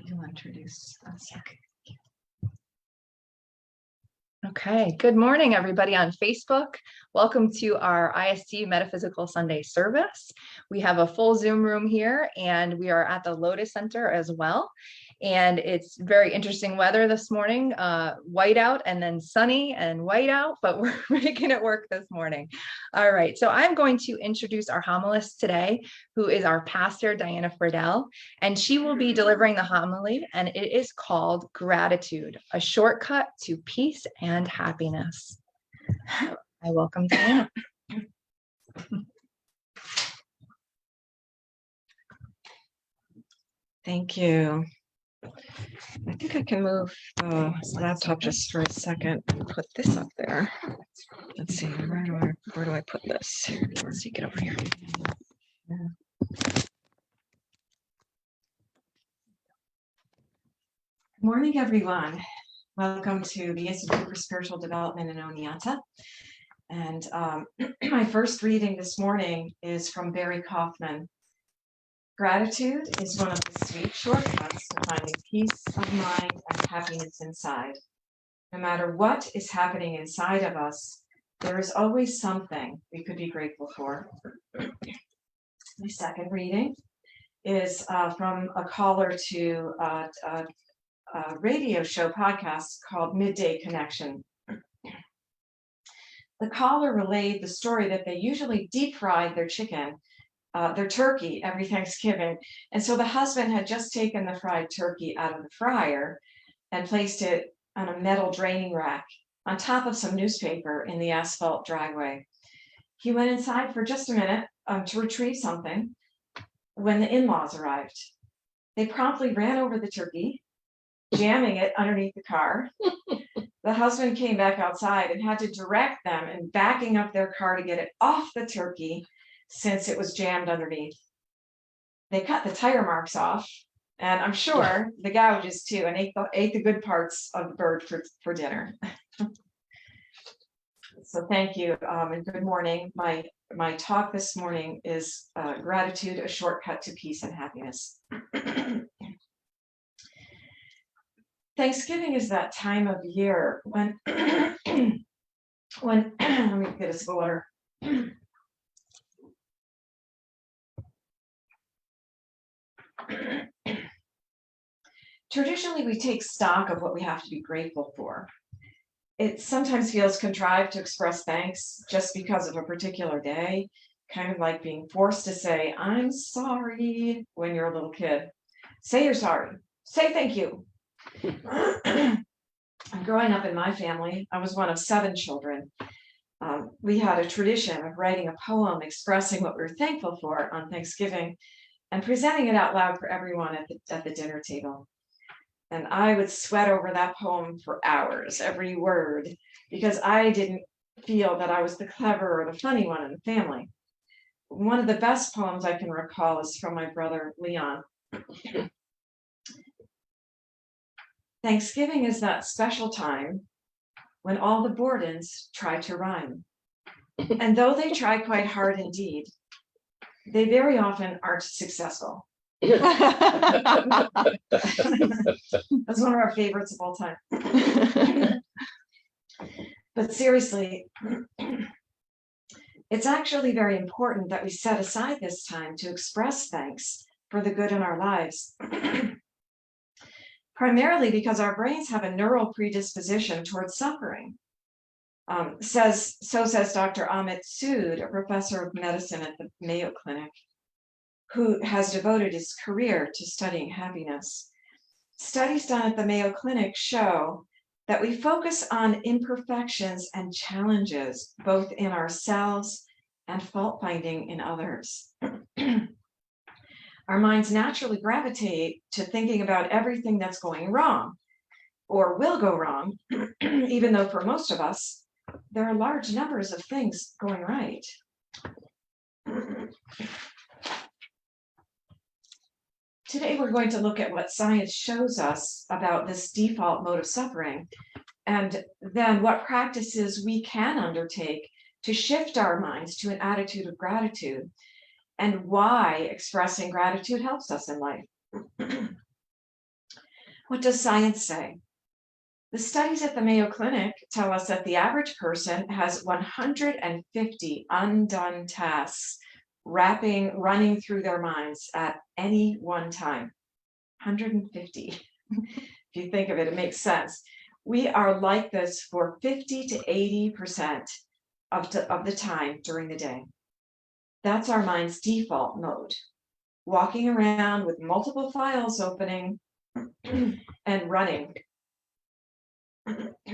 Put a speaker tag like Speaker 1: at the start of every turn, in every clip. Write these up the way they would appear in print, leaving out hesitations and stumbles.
Speaker 1: You'll introduce us.
Speaker 2: Okay, good morning, everybody on Facebook. Welcome to our ISD Metaphysical Sunday service. We have a full Zoom room here, and we are at the Lotus Center as well. And it's very interesting weather this morning, white out and then sunny and white out, but we're making it work this morning. All right, so I'm going to introduce our homilist today, who is our pastor, Diana Friedell, and she will be delivering the homily, and it is called Gratitude, a shortcut to peace and happiness. I welcome Diana.
Speaker 1: Thank you. I think I can move the laptop just for a second and put this up there. Let's see, where do I put this? Let's see, get over here. Good morning, everyone. Welcome to the Institute for Spiritual Development in Oneonta. And my first reading this morning is from Barry Kaufman. Gratitude is one of the sweet shortcuts to finding peace of mind and happiness inside. No matter what is happening inside of us, there is always something we could be grateful for. My second reading is from a caller to a radio show podcast called Midday Connection. The caller relayed the story that they usually deep fried their turkey every Thanksgiving. And so the husband had just taken the fried turkey out of the fryer and placed it on a metal draining rack on top of some newspaper in the asphalt driveway. He went inside for just a minute to retrieve something when the in-laws arrived. They promptly ran over the turkey, jamming it underneath the car. The husband came back outside and had to direct them in backing up their car to get it off the turkey since it was jammed underneath. They cut the tire marks off, and I'm sure the gouges too, and ate the good parts of the bird for dinner. So thank you, and good morning. My talk this morning is Gratitude, a Shortcut to Peace and Happiness. Thanksgiving is that time of year when let me get a sip of water. Traditionally, we take stock of what we have to be grateful for. It sometimes feels contrived to express thanks just because of a particular day, kind of like being forced to say, I'm sorry, when you're a little kid. Say you're sorry. Say thank you. Growing up in my family, I was one of 7 children. We had a tradition of writing a poem expressing what we were thankful for on Thanksgiving and presenting it out loud for everyone at the dinner table. And I would sweat over that poem for hours, every word, because I didn't feel that I was the clever or the funny one in the family. One of the best poems I can recall is from my brother, Leon. Thanksgiving is that special time when all the Bordens try to rhyme. And though they try quite hard indeed, they very often aren't successful. That's one of our favorites of all time. But seriously, it's actually very important that we set aside this time to express thanks for the good in our lives. Primarily because our brains have a neural predisposition towards suffering. Says Dr. Amit Sood, a professor of medicine at the Mayo Clinic, who has devoted his career to studying happiness. Studies done at the Mayo Clinic show that we focus on imperfections and challenges, both in ourselves and fault finding in others. Our minds naturally gravitate to thinking about everything that's going wrong or will go wrong, even though for most of us, there are large numbers of things going right. Today, we're going to look at what science shows us about this default mode of suffering, and then what practices we can undertake to shift our minds to an attitude of gratitude, and why expressing gratitude helps us in life. What does science say? The studies at the Mayo Clinic tell us that the average person has 150 undone tasks running through their minds at any one time. 150. If you think of it, it makes sense. We are like this for 50 to 80% of the time during the day. That's our mind's default mode. Walking around with multiple files opening and running.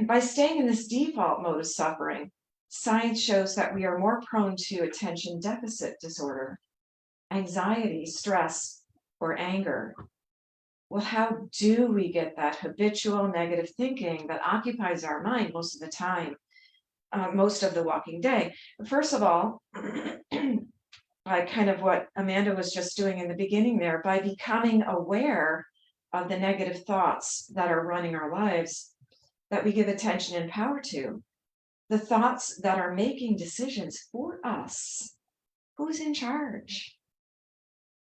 Speaker 1: By staying in this default mode of suffering, science shows that we are more prone to attention deficit disorder, anxiety, stress, or anger. Well, how do we get that habitual negative thinking that occupies our mind most of the time, most of the walking day? First of all, by kind of what Amanda was just doing in the beginning there, by becoming aware of the negative thoughts that are running our lives, that we give attention and power to, the thoughts that are making decisions for us. Who's in charge?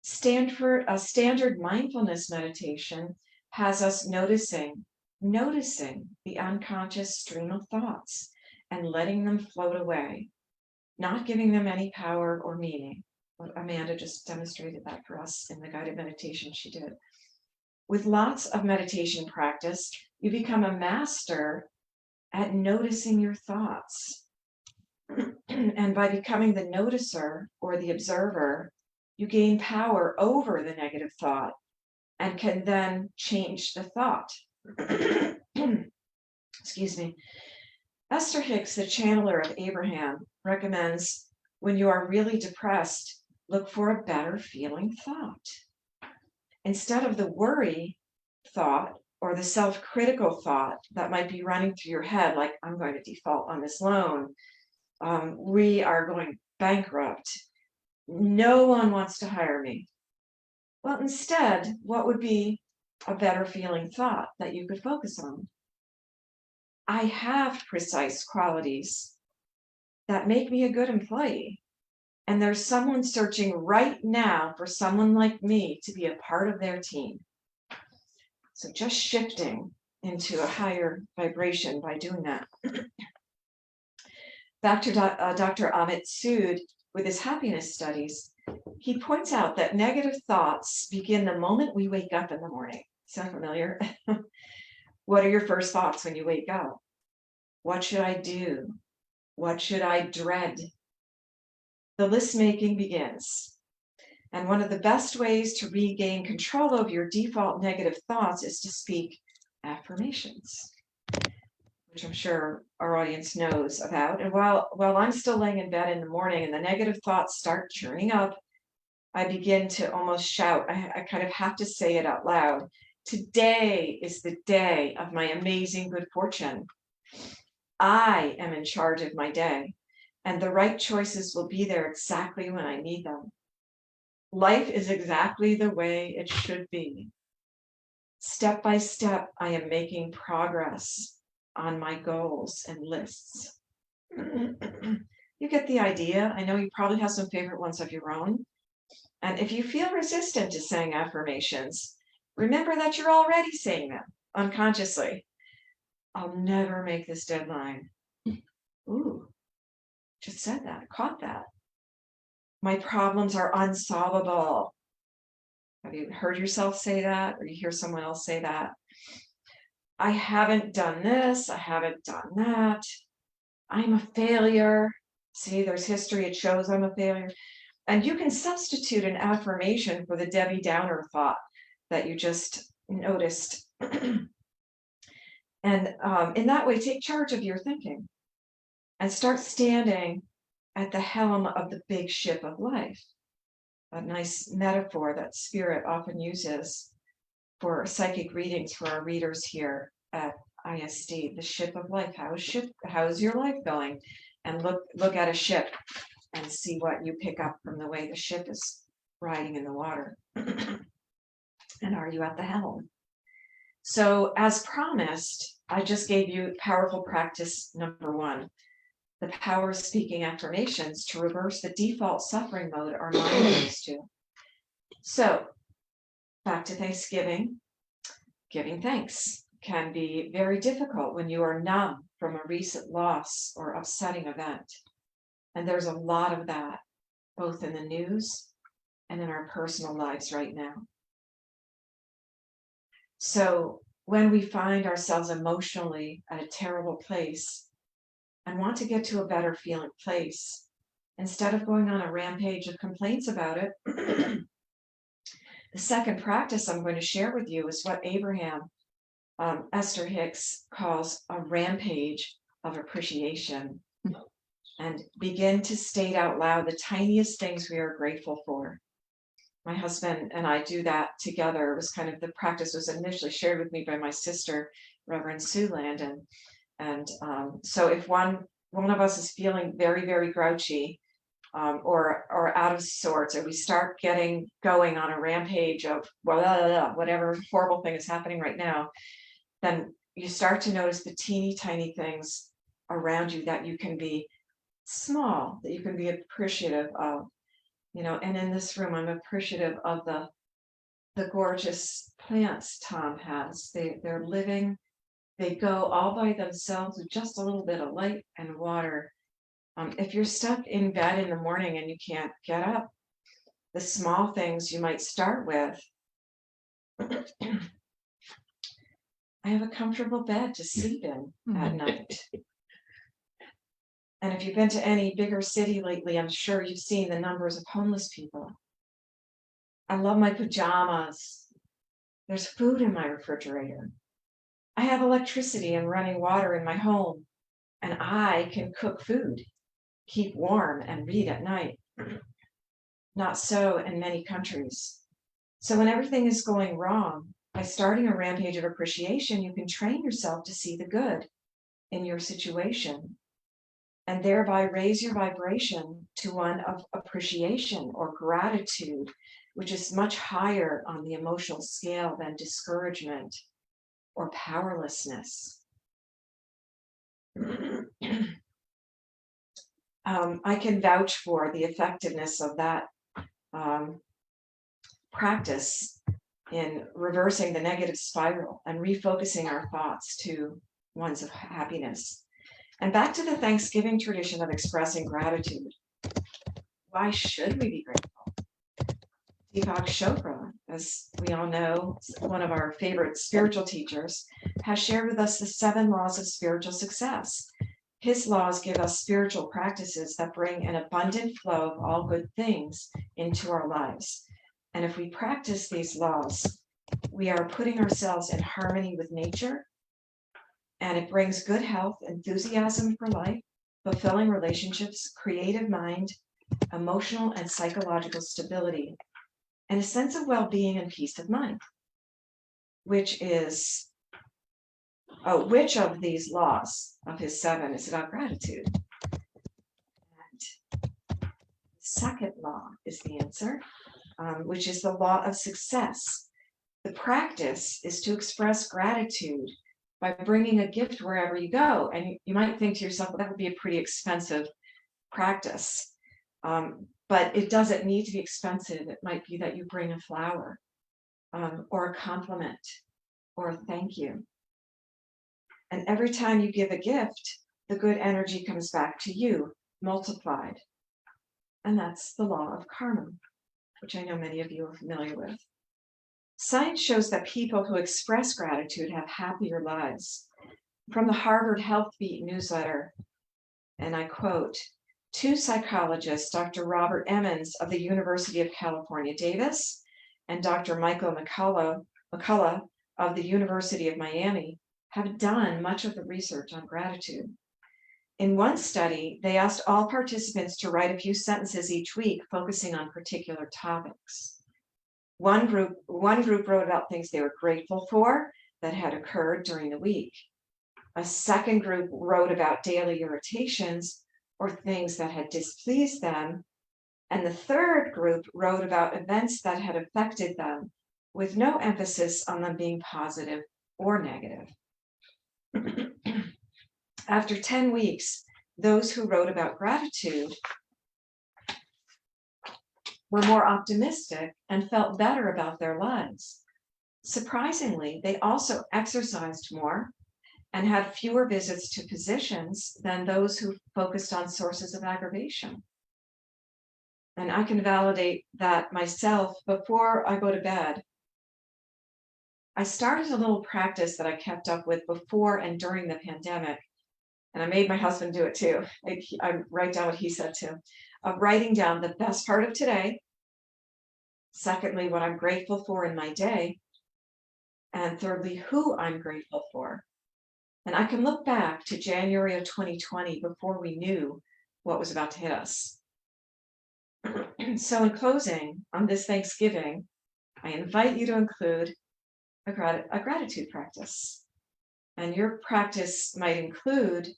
Speaker 1: Standard mindfulness meditation has us noticing the unconscious stream of thoughts and letting them float away, not giving them any power or meaning. Amanda just demonstrated that for us in the guided meditation she did. With lots of meditation practice, you become a master at noticing your thoughts. And by becoming the noticer or the observer, you gain power over the negative thought and can then change the thought. Excuse me. Esther Hicks, the channeler of Abraham, recommends when you are really depressed, look for a better feeling thought. Instead of the worry thought or the self-critical thought that might be running through your head, like, I'm going to default on this loan, we are going bankrupt, no one wants to hire me. Well, instead, what would be a better feeling thought that you could focus on? I have precise qualities that make me a good employee. And there's someone searching right now for someone like me to be a part of their team. So just shifting into a higher vibration by doing that. Back to Dr. Amit Sood with his happiness studies, he points out that negative thoughts begin the moment we wake up in the morning. Sound familiar? What are your first thoughts when you wake up? What should I do? What should I dread? The list making begins. And one of the best ways to regain control of your default negative thoughts is to speak affirmations, which I'm sure our audience knows about. And while I'm still laying in bed in the morning and the negative thoughts start churning up, I begin to almost shout. I kind of have to say it out loud. Today is the day of my amazing good fortune. I am in charge of my day, and the right choices will be there exactly when I need them. Life is exactly the way it should be. Step by step, I am making progress on my goals and lists. You get the idea. I know you probably have some favorite ones of your own. And if you feel resistant to saying affirmations, remember that you're already saying them unconsciously. I'll never make this deadline. Ooh, just said that, caught that. My problems are unsolvable. Have you heard yourself say that, or you hear someone else say that? I haven't done this, I haven't done that. I'm a failure. See, there's history, it shows I'm a failure. And you can substitute an affirmation for the Debbie Downer thought that you just noticed. And in that way, take charge of your thinking and start standing at the helm of the big ship of life. A nice metaphor that Spirit often uses for psychic readings for our readers here at ISD, the ship of life. How is your life going? And look at a ship and see what you pick up from the way the ship is riding in the water. And are you at the helm? So as promised, I just gave you powerful practice number 1, the power of speaking affirmations to reverse the default suffering mode our mind goes to. So back to Thanksgiving. Giving thanks can be very difficult when you are numb from a recent loss or upsetting event. And there's a lot of that, both in the news and in our personal lives right now. So when we find ourselves emotionally at a terrible place and want to get to a better feeling place, instead of going on a rampage of complaints about it, the second practice I'm going to share with you is what Abraham Esther Hicks calls a rampage of appreciation, and begin to state out loud the tiniest things we are grateful for. My husband and I do that together. It was kind of, the practice was initially shared with me by my sister, Reverend Sue Landon. And so if one of us is feeling very, very grouchy or out of sorts, or we start getting going on a rampage of whatever horrible thing is happening right now, then you start to notice the teeny tiny things around you that you can be small, that you can be appreciative of. And in this room, I'm appreciative of the gorgeous plants Tom has. They're living, they go all by themselves with just a little bit of light and water. If you're stuck in bed in the morning and you can't get up, the small things you might start with. I have a comfortable bed to sleep in at night. And if you've been to any bigger city lately, I'm sure you've seen the numbers of homeless people. I love my pajamas. There's food in my refrigerator. I have electricity and running water in my home, and I can cook food, keep warm, and read at night. Not so in many countries. So when everything is going wrong, by starting a rampage of appreciation, you can train yourself to see the good in your situation, and thereby raise your vibration to one of appreciation or gratitude, which is much higher on the emotional scale than discouragement or powerlessness. I can vouch for the effectiveness of that practice in reversing the negative spiral and refocusing our thoughts to ones of happiness. And back to the Thanksgiving tradition of expressing gratitude. Why should we be grateful? Deepak Chopra, as we all know, one of our favorite spiritual teachers, has shared with us the 7 laws of spiritual success. His laws give us spiritual practices that bring an abundant flow of all good things into our lives. And if we practice these laws, we are putting ourselves in harmony with nature, and it brings good health, enthusiasm for life, fulfilling relationships, creative mind, emotional and psychological stability, and a sense of well-being and peace of mind. Which of these laws of his 7 is about gratitude? And the second law is the answer, which is the law of success. The practice is to express gratitude by bringing a gift wherever you go. And you might think to yourself, well, that would be a pretty expensive practice. But it doesn't need to be expensive. It might be that you bring a flower or a compliment or a thank you. And every time you give a gift, the good energy comes back to you, multiplied. And that's the law of karma, which I know many of you are familiar with. Science shows that people who express gratitude have happier lives. From the Harvard Health Beat newsletter, and I quote, 2 psychologists, Dr. Robert Emmons of the University of California, Davis, and Dr. Michael McCullough of the University of Miami, have done much of the research on gratitude. In one study, they asked all participants to write a few sentences each week, focusing on particular topics. One group wrote about things they were grateful for that had occurred during the week. A second group wrote about daily irritations or things that had displeased them. And the third group wrote about events that had affected them, with no emphasis on them being positive or negative. After 10 weeks, those who wrote about gratitude were more optimistic and felt better about their lives. Surprisingly, they also exercised more and had fewer visits to physicians than those who focused on sources of aggravation. And I can validate that myself. Before I go to bed, I started a little practice that I kept up with before and during the pandemic, and I made my husband do it too. I write down what he said too, of writing down the best part of today, secondly, what I'm grateful for in my day, and thirdly, who I'm grateful for. And I can look back to January of 2020 before we knew what was about to hit us. So in closing, on this Thanksgiving, I invite you to include a gratitude practice. And your practice might include,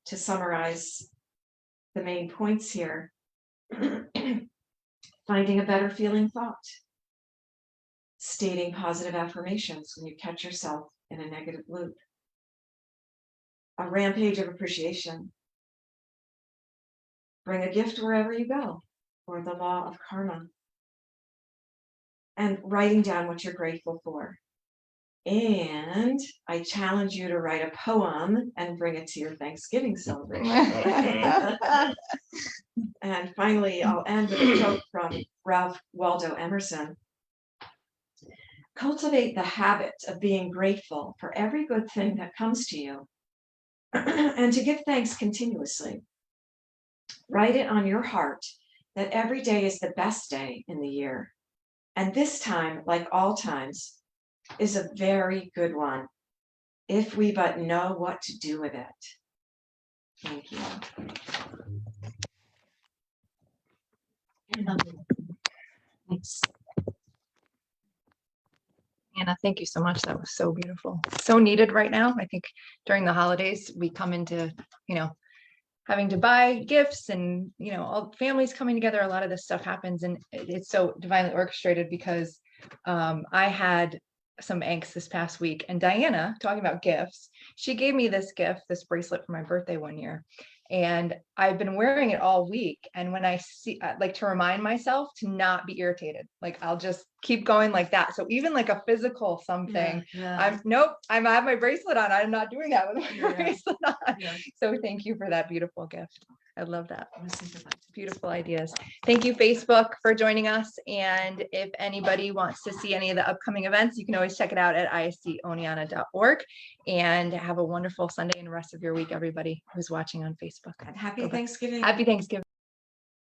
Speaker 1: to summarize the main points here, finding a better feeling thought, stating positive affirmations when you catch yourself in a negative loop, a rampage of appreciation, bring a gift wherever you go, or the law of karma, and writing down what you're grateful for. And I challenge you to write a poem and bring it to your Thanksgiving celebration. And finally, I'll end with a quote from Ralph Waldo Emerson. Cultivate the habit of being grateful for every good thing that comes to you and to give thanks continuously. Write it on your heart that every day is the best day in the year. And this time, like all times, is a very good one, if we but know what to do with it. Thank you.
Speaker 2: Thanks. Anna, thank you so much. That was so beautiful. So needed right now. I think during the holidays, we come into, having to buy gifts and, all families coming together. A lot of this stuff happens, and it's so divinely orchestrated because I had some angst this past week, and Diana, talking about gifts, she gave me this gift, this bracelet for my birthday one year. And I've been wearing it all week. And when I see, like, to remind myself to not be irritated, like, I'll just keep going like that. So even like a physical something, I have my bracelet on. I'm not doing that with my bracelet on. So thank you for that beautiful gift. I love that. Beautiful ideas. Thank you, Facebook, for joining us. And if anybody wants to see any of the upcoming events, you can always check it out at isdoneonta.org. And have a wonderful Sunday and the rest of your week, everybody who's watching on Facebook.
Speaker 1: And happy Thanksgiving.
Speaker 2: Happy Thanksgiving.